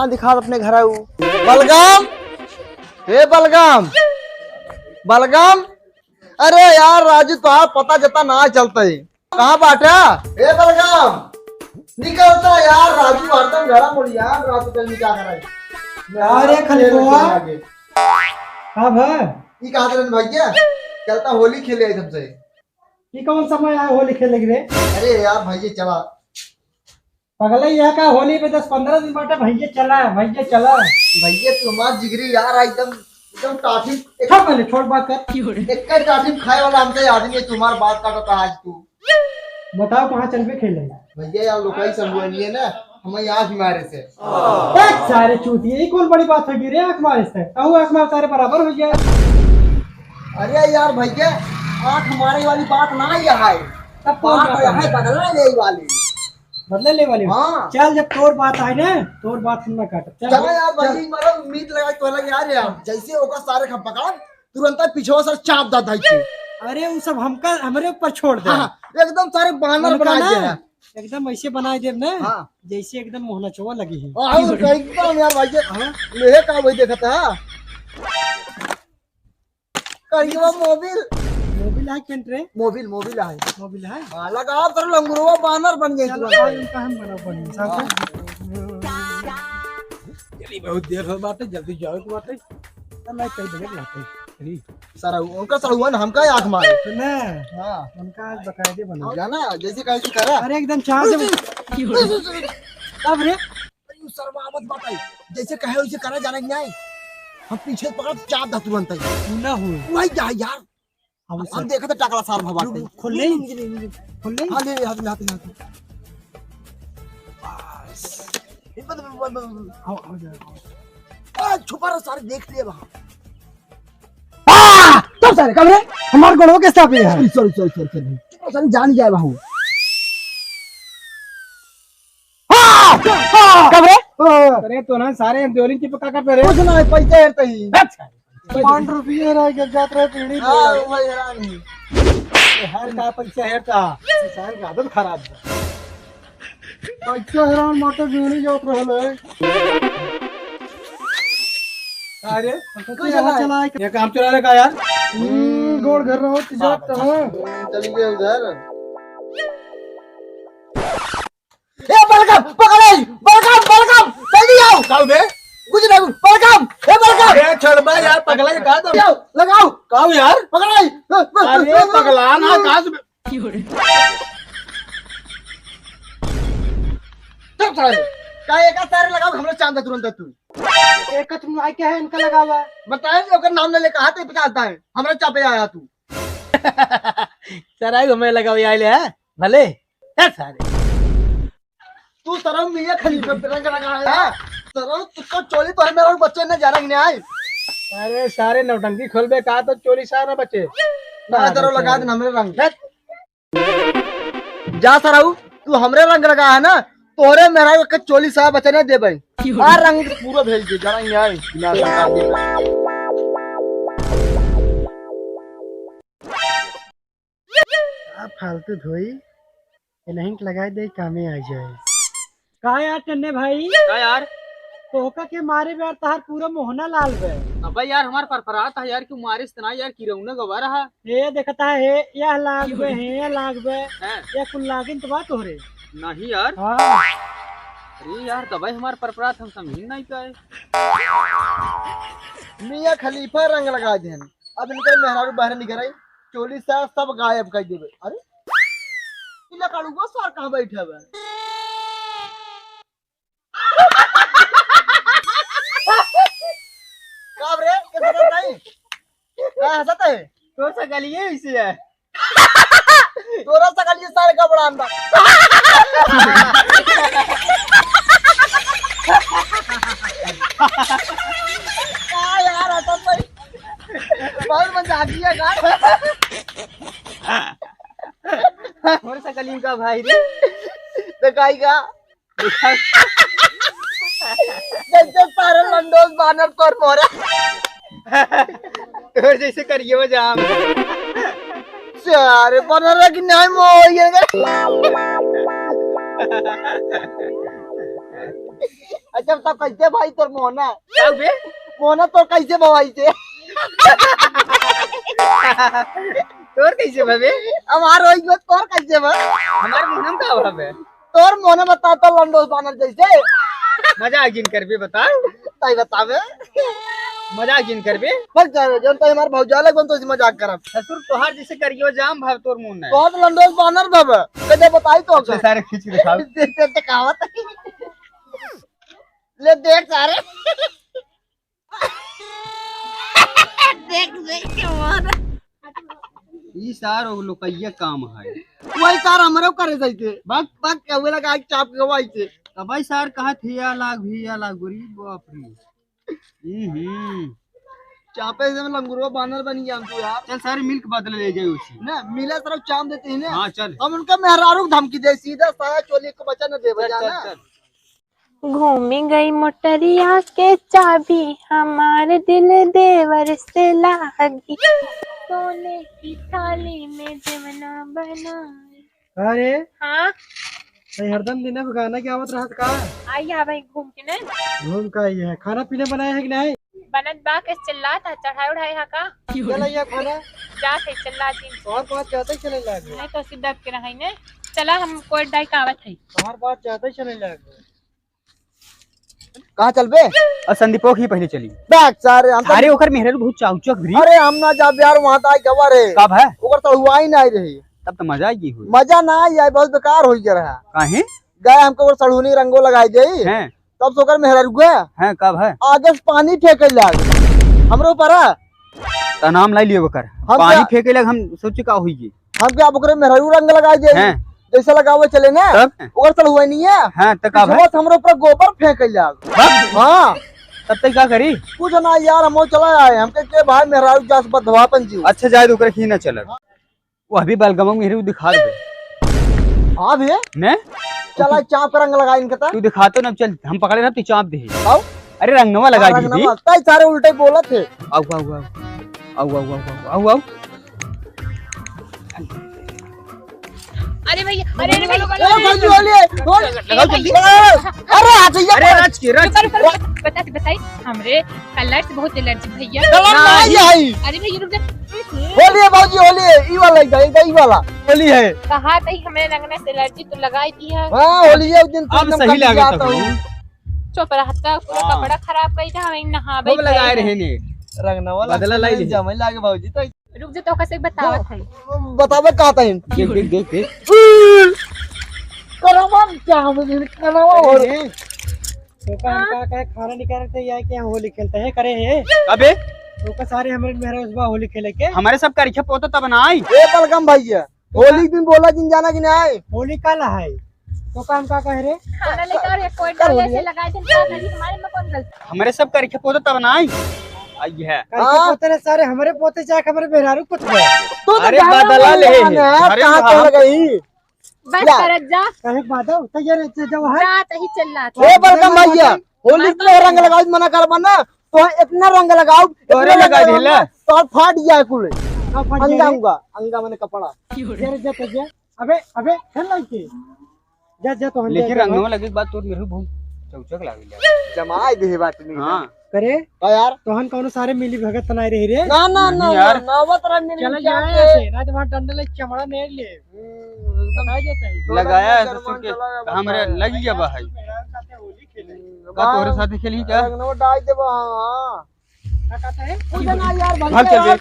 दिखा अपने घर आऊ। बलगाम, हे बलगाम, बलगाम। अरे यार राजू तो पता जता ना चलता है कहाँ बाटा। हे बलगाम निकलता यार राजू हरदम घरा मुड़ यार राजू कल क्या करा। अरे खलीफा हाँ भाई ये कहा था भैया चलता होली खेले आई तुमसे। ये कौन समय आया होली खेलने के लिए? अरे यार भैया चला पगला यहाँ का होली पे 10-15 दिन बाटे भैया चला भैया तुम्हारा जिगरी यार एकदम एकदम टाफी छोड़ पहले छोड़ बात कर। एक टाफी खाए वाला हमसे आदमी है तुम्हारा बात काटता आज तू। बताओ कहाँ चल पे खेले? भैया यार लोकाई समझो नहीं है ना हमें यहाँ बीमारे से सारे चूतिए ये कौन बड़ी बात होगी रे आंख मारे से कहूँ आंख मार सारे बराबर हो गया। अरे यार भैया आंख मारे वाली बात ना यहाँ है तब कौन है बदलने ले वाली बदले ले वाली। हाँ चल जब तोर बात है ना तोर बात सुनना काट चलो यार भाई मारा उम्मीद लगा तो लग यार जैसे होगा सारे खप पकड़ तुरंत पीछे से चाप दा था। अरे वो सब हमका हमरे ऊपर छोड़ दे। एकदम सारे बानर बना दिया एकदम ऐसे बनाए दे ना हाँ। जैसे एकदम मोहना चोवा लगी है एकदम यार भाई ले का वही देखा था करिए मोबिल मोबिल है केंट्रे मोबिल मोबिल है हाँ लगा कर लंगुरवा बानर बन गए उनका हम बना पड़ी साहब चली बहुत देर हो बात है जल्दी जाओ की बात है मैं कई बजे लाते सारा उनका सड़ुआ ना हमका आंख मारे ना हां उनका बकायदे बना जाना जैसे कैसे करा। अरे एकदम चार से अब रे सर्वावत बात है जैसे कहे वैसे करा जाना नहीं हम पीछे पकड़ चाप दा तुरंत ना हो वही जा यार हम देखा था टाकला सार भवाते खोल ले हां ले हाथ आओ जा छुपा रहा सारे देख लिए वहां तो सारे कब रे हमार गोड़ो के साथ है सॉरी सारे जान जाए वहां कब रे अरे तो ना सारे जोरी की पका कर रे कुछ ना पैसे हेरते ही 5 रुपये रह गए जात रहे पीड़ी हां वही हैरान हर का पैसा हेरता सारे का आदत खराब है पैसा हैरान माटे बीड़ी जात रहले अरे चला ये काम चला रे का यार गोड़ घर रहो तिजाब तो चली गए उधर। ए बलगम बलगम जल्दी आओ काऊ बे कुछ ना बलगम ए बलगम ए छोड़ बे यार पगला ये कहा तो लगाओ काऊ यार पकड़ाई अरे पगला ना कहां से चल चल का एक सारे लगाओ हमरा चांद तुरंत तू एक तुम आई क्या है इनका लगा हुआ बताए ओकर नाम ले कहा ते पचाता है हमरा चापे आया तू सर आई हमें लगा हुआ आइले है भले ए सारे तू सरम मियां खलीफा पे रंग लगा है सरम तुका चोली पर मेरा बच्चे ने जा रंग नहीं आए। अरे सारे नौटंकी खोलबे कहा तो चोरी सारा बच्चे ना दरो लगा दे हमरे रंग जा सराऊ तू हमरे रंग लगा है ना तोरे मेरा के चोली साहब बच्चे ने दे भाई आ रंग पूरा भेज दे जा रंग नहीं आए बिना सरकार दे आप फालतू धोई ये नहीं लगाए दे कामे आ जाए का यार टन्ने भाई का यार तोका के मारे यार तार पूरा मोहना लाल बे अब यार हमार परपरात है यार क्यों मारिस तना यार किरौना गवा रहा ये देखता है यह लागबे है यह लागबे है ये कुल लागिन तो बात हो रे नहीं यार। हां अरे यार दवाई हमार परपरात हम समझ नहीं पाए। मियां खलीफा रंग लगा दे अब इनके मेहरारू बाहर निकल आई चोली साहब सब गायब कर देबे। अरे इला काड़ूगा सर कहां बैठा है काब रे कैसे कर नहीं का हंसत है तो सगलिए इसे है तोरा सकल ये सारे का बड़ा अंदा का यार हंसत भाई बहुत मजा आ गया का और सकलियों का भाई रे दिखाई का जैसे सारे लंडोस बानर तोर मोरा और जैसे करिए वो जाम सारे बानर की नहीं मो ये अच्छा बता कैसे भाई तोर मोहना क्या बे मोहना तो कैसे भवाई से तोर कैसे बे हमार होई गो तोर कैसे बा हमार मुहनम का भाव है तोर मोहना बता तो लंडोस बानर जैसे मजाक जिन कर बे बता ताई बतावे मजाक जिन कर बे बस जन तो हमार भौजाले बन तो मजाक करब ससुर तोहार जैसे करियो जाम भाव तोर मुंह है बहुत लंडोस बानर बाबा कदे बताई तो पिछले सारे खींच के दिखाओ देख कहावत ले देख सारे देख देख के मार ई सार ओ लोकैया काम है वही सार हमरे करे जाइते बक बक कहवे लगा चाप गवाई से तबाई सार कहा थे या लाग भी या लाग गोरी बाप रे चापे से लंगुरवा बानर बन गया हम तो यार चल सारे मिल्क बदल ले जाए उसी ना मिला तरफ चाम देते हैं ना हाँ चल हम उनका मेहरारू को धमकी दे सीधा साया चोली को बचा न दे चल जाना चल घूमी गई मोटरिया के चाबी हमारे दिल देवर से लागी सोने की थाली में जमना बनाए। अरे हाँ नहीं हरदम दिन में गाना की आवत रहत का आइए भाई घूम के ने घूम का ही है खाना पीने बनाया है कि नहीं बनत बा के चिल्ला था चढ़ाई उड़ाई हा का चल या खाना जा थे चिल्ला दिन और बात चाहते ही चले लागे नहीं तो सीधा के रही ने चला हम कोई डाई कावत है हमार बात चाहते ही चले लागे कहां चल बे और संदीपो की पहले चली बैक सारे हम अरे ओकर मेहरल बहुत चाउचक भरी अरे हम ना जा यार वहां ताई खबर है कब है ओकर तो हुआ ही नहीं रही तब तो मजा आई हुई मजा ना आई बहुत बेकार हो गया रहा काहे गए हमको ओकर सड़ूनी रंगो लगाई दे हैं तब से ओकर मेहरारू गया हैं कब है आगे से पानी फेंके लाग हमरो ऊपर है तो नाम लाई लियो ओकर हम पानी क्या- फेंके लग हम सोचे का हुई हम क्या ओकरे मेहरारू रंग लगाई दे हैं जैसे लगावे चले ना तब ओकर चल हुआ नहीं है हैं तो कब है बस हमरो ऊपर गोबर फेंके लाग बस हां तब तक क्या करी कुछ ना यार हम चला आए हमके के भाई मेहरारू जास बधवा पंजी अच्छा जाए तो ओकर ही ना चलत वो अभी बलगम मेहरे दिखा दे हां भी ने चला चाप रंग लगाई इनके ता तू दिखाते ना चल हम पकड़े ना तू चाप दे आओ अरे रंगनवा लगा दी थी ताई सारे उल्टे बोलत थे आओ आओ आओ आओ आओ आओ आओ आओ अरे भैया अरे भैया ए भाई बोलिए लगाओ जल्दी अरे आ जाइए अरे राज के राज बताई हमरे कलर से बहुत एलर्जी भैया कलर नहीं आई अरे भैया रुक जा बोलिए भाजी बोलिए ई वाला ई वाला होली है कहा तई हमें रंगने से एलर्जी तो लगाई दी है हां होली है उस दिन अब सही लगा तो चुप रहता पूरा हाँ। कपड़ा खराब कर था हमें नहा खूब लगाए रहे ने रंगना वाला बदला लाई ले। जमे लागे भाजी तो रुक जा तो कैसे बतावत है बतावे का था इन देख देख देख देख करवा क्या हम करवा और तो का खाना निकाल रहे थे या कि होली खेलते हैं करे है अबे तो का सारे हमारे मेहरा उस होली खेले के हमारे सब करिया पोता तब ना आई ए बलगम भैया होली के दिन बोला जिन जाना कि नहीं होली कल है तो काम का कह रहे खाना लेकर एक कोई डर ऐसे लगाए थे क्या नहीं हमारे में कौन गलती हमारे सब करिया पोता तब ना आई आई है कैसे पोते ने सारे हमारे पोते चाहे हमारे मेहरारू कुछ है तो अरे बदला ले अरे कहां हाँ। चल गई बस जा। कर जा कहे बादल तैयार जब है रात ही चिल्ला ए बलगम भैया होली में रंग लगाओ मना कर बना तो इतना रंग लगाओ तोरे लगा दिला तो फाट जाए कुल का फट अंगा अंगा मैंने कपड़ा जा अबे अबे खेल लगे जा तो हम लेकिन रंगवा लगे के बाद तोर मेरे बहुत चौचक लागे जमाई दे बात नहीं हां करे का यार तो हम कौन सारे मिली भगत तनाई रही रे ना ना ना यार। नवत रंग चला जाए ऐसे रात भर डंडे चमड़ा नेड़ ले बनाई देता है लगाया है ससुर के हमारे लग गया बा है होली खेले का तोरे साथ खेली क्या रंग नो डाल देबो हां का कहता है पूजा ना यार भाग चल बे